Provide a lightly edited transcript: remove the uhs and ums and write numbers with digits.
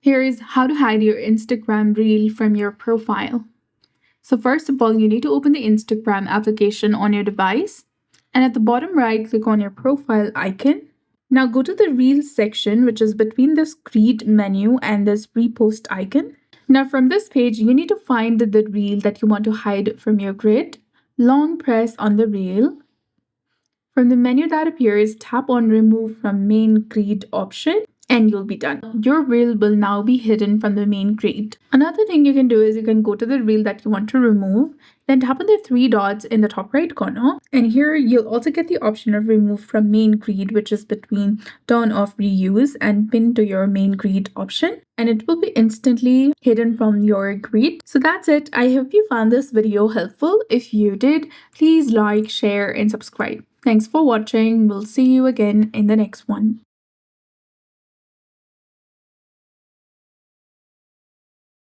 Here is how to hide your Instagram reel from your profile. So first of all, you need to open the Instagram application on your device. And at the bottom right, click on your profile icon. Now go to the Reels section, which is between this Grid menu and this repost icon. Now from this page, you need to find the reel that you want to hide from your grid. Long press on the reel. From the menu that appears, tap on Remove from Main Grid option and you'll be done. Your reel will now be hidden from the main grid. Another thing you can do is you can go to the reel that you want to remove, then tap on the three dots in the top right corner. And here you'll also get the option of Remove from Main Grid, which is between Turn Off Reuse and Pin to your Main Grid option. And it will be instantly hidden from your grid. So that's it. I hope you found this video helpful. If you did, please like, share, and subscribe. Thanks for watching. We'll see you again in the next one.